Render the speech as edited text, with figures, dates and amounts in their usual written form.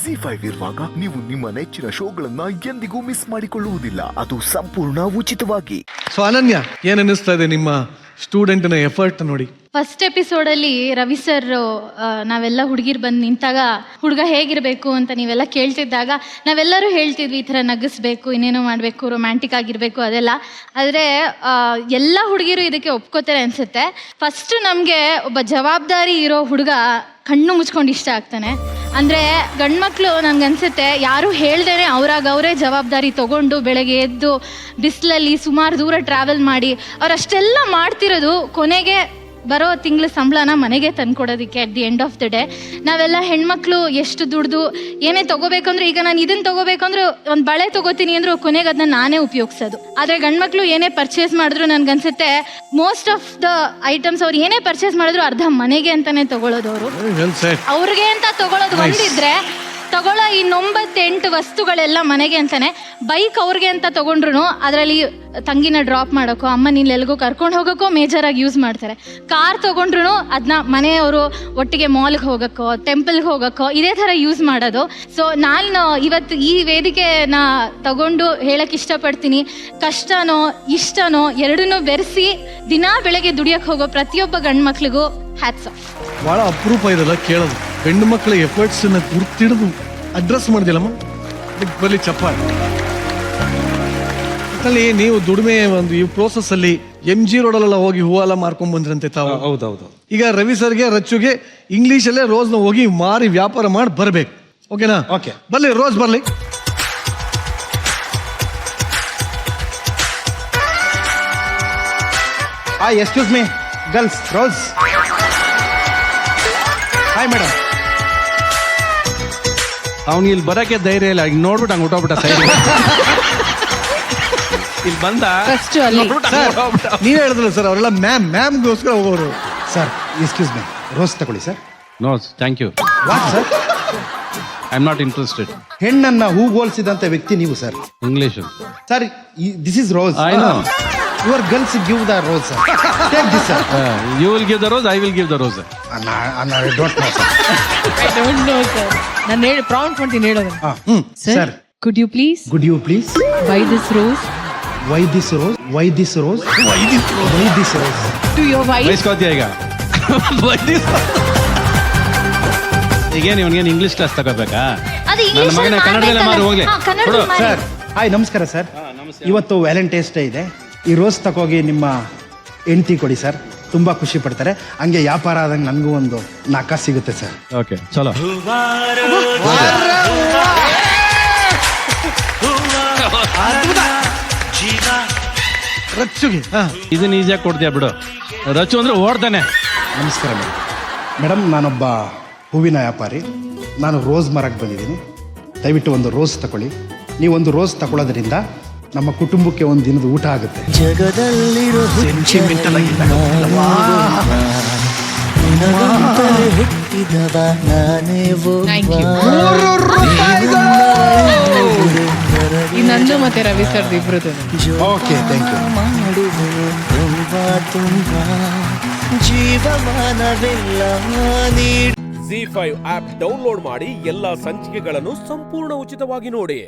ZEE5 ಇರುವಾಗ ನೀವು ನಿಮ್ಮ ನೆಚ್ಚಿನ ಶೋಗಳನ್ನ ಎಂದಿಗೂ ಮಿಸ್ ಮಾಡಿಕೊಳ್ಳುವುದಿಲ್ಲ. ಅದು ಸಂಪೂರ್ಣ ಉಚಿತವಾಗಿ. ಸೊ ಅನನ್ಯ, ಏನ್ ಅನ್ನಿಸ್ತಾ ಇದೆ ನಿಮ್ಮ ಸ್ಟೂಡೆಂಟ್ನ ಎಫರ್ಟ್ ನೋಡಿ? ಫಸ್ಟ್ ಎಪಿಸೋಡಲ್ಲಿ ರವಿ ಸರ್ ನಾವೆಲ್ಲ ಹುಡುಗಿರು ಬಂದು ನಿಂತಾಗ ಹುಡುಗ ಹೇಗಿರಬೇಕು ಅಂತ ನೀವೆಲ್ಲ ಕೇಳ್ತಿದ್ದಾಗ ನಾವೆಲ್ಲರೂ ಹೇಳ್ತಿದ್ವಿ ಈ ಥರ ನಗಿಸ್ಬೇಕು, ಇನ್ನೇನೋ ಮಾಡಬೇಕು, ರೊಮ್ಯಾಂಟಿಕ್ ಆಗಿರಬೇಕು ಅದೆಲ್ಲ. ಆದರೆ ಎಲ್ಲ ಹುಡುಗಿರು ಇದಕ್ಕೆ ಒಪ್ಕೋತಾರೆ ಅನಿಸುತ್ತೆ. ಫಸ್ಟು ನಮಗೆ ಒಬ್ಬ ಜವಾಬ್ದಾರಿ ಇರೋ ಹುಡುಗ ಕಣ್ಣು ಮುಚ್ಕೊಂಡು ಇಷ್ಟ ಆಗ್ತಾನೆ. ಅಂದರೆ ಗಂಡ್ಮಕ್ಳು ನನಗನ್ಸುತ್ತೆ ಯಾರೂ ಹೇಳ್ದೇನೆ ಅವರೇ ಜವಾಬ್ದಾರಿ ತೊಗೊಂಡು ಬೆಳಗ್ಗೆ ಎದ್ದು ಬಿಸಿಲಲ್ಲಿ ಸುಮಾರು ದೂರ ಟ್ರಾವೆಲ್ ಮಾಡಿ ಅವರಷ್ಟೆಲ್ಲ ಮಾಡ್ತಿರೋದು ಕೊನೆಗೆ ಬರೋ ತಿಂಗಳ ಸಂಬಳನ ಮನೆಗೆ ತಂದ್ಕೊಡೋದಕ್ಕೆ at the end of the day. ನಾವೆಲ್ಲ ಹೆಣ್ಮಕ್ಳು ಎಷ್ಟು ದುಡ್ದು ಏನೇ ತೊಗೋಬೇಕಂದ್ರೆ, ಈಗ ನಾನು ಇದನ್ನು ತೊಗೋಬೇಕಂದ್ರೆ ಒಂದು ಬಳೆ ತೊಗೋತೀನಿ ಅಂದರೂ ಕೊನೆಗೆ ಅದನ್ನ ನಾನೇ ಉಪಯೋಗಿಸೋದು. ಆದರೆ ಗಂಡ್ಮಕ್ಳು ಏನೇ ಪರ್ಚೇಸ್ ಮಾಡಿದ್ರು ನನಗನ್ಸುತ್ತೆ ಮೋಸ್ಟ್ ಆಫ್ ದ ಐಟಮ್ಸ್ ಅವ್ರು ಏನೇ ಪರ್ಚೇಸ್ ಮಾಡಿದ್ರು ಅರ್ಧ ಮನೆಗೆ ಅಂತಾನೆ ತಗೊಳ್ಳೋದು. ಅವರು ಅವ್ರಿಗೆ ಅಂತ ತಗೊಳ್ಳೋದು ಒಂದಿದ್ರೆ ತಗೊಳ್ಳೋ ಈ 98 ವಸ್ತುಗಳೆಲ್ಲ ಮನೆಗೆ ಅಂತಾನೆ. ಬೈಕ್ ಅವ್ರಿಗೆ ಅಂತ ತಗೊಂಡ್ರು ಅದರಲ್ಲಿ ತಂಗಿನ ಡ್ರಾಪ್ ಮಾಡೋಕ್ಕೋ ಅಮ್ಮನ ಎಲ್ಗೋ ಕರ್ಕೊಂಡು ಹೋಗೋಕ್ಕೋ ಮೇಜರಾಗಿ ಯೂಸ್ ಮಾಡ್ತಾರೆ. ಕಾರ್ ತೊಗೊಂಡ್ರು ಅದನ್ನ ಮನೆಯವರು ಒಟ್ಟಿಗೆ ಮಾಲ್ಗೆ ಹೋಗೋಕ್ಕೋ ಟೆಂಪಲ್ಗೆ ಹೋಗೋಕ್ಕೋ ಇದೇ ಥರ ಯೂಸ್ ಮಾಡೋದು. ಸೊ ನಾನು ಇವತ್ತು ಈ ವೇದಿಕೆನ ತಗೊಂಡು ಹೇಳಕ್ಕೆ ಇಷ್ಟಪಡ್ತೀನಿ, ಕಷ್ಟನೋ ಇಷ್ಟನೋ ಎರಡನ್ನೂ ಬೆರೆಸಿ ದಿನಾ ಬೆಳಗ್ಗೆ ದುಡಿಯೋಕ್ಕೆ ಹೋಗೋ ಪ್ರತಿಯೊಬ್ಬ ಗಂಡು ಮಕ್ಳಿಗೂ ಹ್ಯಾಟ್ಸ್ ಆಫ್. ಭಾಳ ಅಪರೂಪ ಇದೆಲ್ಲ ಕೇಳೋದು. ಹೆಣ್ಣು ಮಕ್ಕಳ ಎಫರ್ಟ್ಸನ್ನು ಗುರ್ತಿಡಿದು ಅಡ್ರೆಸ್ ಮಾಡಿದಿಲ್ಲಮ್ಮ, ಬರಲಿ ಚಪ್ಪಾಳೆ. ಅಲ್ಲಿ ನೀವು ದುಡಿಮೆ ಒಂದು ಈ ಪ್ರೋಸೆಸ್ ಅಲ್ಲಿ MG ರೋಡಲ್ಲೆಲ್ಲ ಹೋಗಿ ಹೂವೆಲ್ಲ ಮಾರ್ಕೊಂಡ್ ಬಂದ್ರಂತೆ ತಾವು? ಹೌದೌದು. ಈಗ ರವಿ ಸರ್ಗೆ ರಚ್ಚುಗೆ ಇಂಗ್ಲೀಷಲ್ಲೇ ರೋಸ್ನ ಹೋಗಿ ಮಾರಿ ವ್ಯಾಪಾರ ಮಾಡಿ ಬರ್ಬೇಕು. ಓಕೆನಾ? ಓಕೆ, ಬರ್ಲಿ ರೋಸ್ ಬರ್ಲಿ. Excuse me girls, rose. Hi madam. ಅವ್ನು ಇಲ್ಲಿ ಬರಕ್ಕೆ ಧೈರ್ಯ ಇಲ್ಲ, ಈಗ ನೋಡ್ಬಿಟ್ಟು ಹಂಗೆ ಹೊಟ್ಟೋಗ್ಬಿಟ್ಟ ಸೈಡ್. ಇಲ್ಲಿ ಬಂದ ನೀವೇ ಹೇಳಿದ್ರಲ್ಲ ಸರ್, ಅವರೆಲ್ಲ ಮ್ಯಾಮ್ಗೋಸ್ಕರ ಹೋಗೋರು. ಸರ್ ಎಕ್ಸ್ಕ್ಯೂಸ್ ಮೀ, ರೋಸ್ ತಗೊಳ್ಳಿ sir. No thank you. What sir? I am not interested. ಹೆಣ್ಣನ್ನ ಹೂಗೋಲ್ಸಿದಂತ ವ್ಯಕ್ತಿ ನೀವು sir. English sir, this is rose. I know. Your girls give the rose sir. Take this sir. You will give the rose, I will give the rose. I don't know sir. I don't know, sir. ನಾನು prompt ಮಾಡ್ತೀನಿ ಹೇಳೋದು. Sir, could you please buy this rose? Why this rose? Why this rose? Why this rose? Why this rose? To your wife. ಬೈಸ್ಕೋತೀಯ ಈಗ? ಈಗೇನು ಇವನಿಗೇನು English class ತಗೋಬೇಕಾ? ನನ್ನ ಮಗನ ಕನ್ನಡದಲ್ಲೇ ಮಾರು ಹೋಗ್ಲಿ. ಸರ್ ಹಾಯ್, ನಮಸ್ಕಾರ ಸರ್. ಇವತ್ತು ವ್ಯಾಲೆಂಟೈನ್ಸ್ ಡೇ ಇದೆ. ಈ ರೋಸ್ ತಗೋಗಿ ನಿಮ್ಮ ಹೆಂಡತಿ ಕೊಡಿ ಸರ್, ತುಂಬಾ ಖುಷಿ ಪಡ್ತಾರೆ. ಹಂಗೆ ವ್ಯಾಪಾರ ಆದಂಗೆ ನನಗೂ ಒಂದು ನಾಕ ಸಿಗುತ್ತೆ ಸರ್. ಓಕೆ ಚಲೋ. ರಚ್ಚುಗೆ ಇದನ್ನ ಈಸಿಯಾಗಿ ಕೊಡ್ತೀಯ ಬಿಡು. ರಚ್ಚು ಅಂದ್ರೆ ಓಡ್ತಾನೆ. ನಮಸ್ಕಾರ ಮೇಡಮ್. ನಾನೊಬ್ಬ ಹೂವಿನ ವ್ಯಾಪಾರಿ. ನಾನು ರೋಸ್ ಮರಕ್ಕೆ ಬಂದಿದ್ದೀನಿ. ದಯವಿಟ್ಟು ಒಂದು ರೋಸ್ ತಗೊಳ್ಳಿ. ನೀವೊಂದು ರೋಸ್ ತಗೊಳ್ಳೋದ್ರಿಂದ ನಮ್ಮ ಕುಟುಂಬಕ್ಕೆ ಒಂದು ದಿನದ ಊಟ ಆಗುತ್ತೆ. ಜಗದಲ್ಲಿರೋ ಈ ನಂದು ಮತ್ತೆ ರವಿ ಸರ್ ಇಬ್ರದ್ದು. Okay, thank you. ZEE5 app download ಮಾಡಿ ಎಲ್ಲಾ ಸಂಚಿಕೆಗಳನ್ನು ಸಂಪೂರ್ಣ ಉಚಿತವಾಗಿ ನೋಡಿ.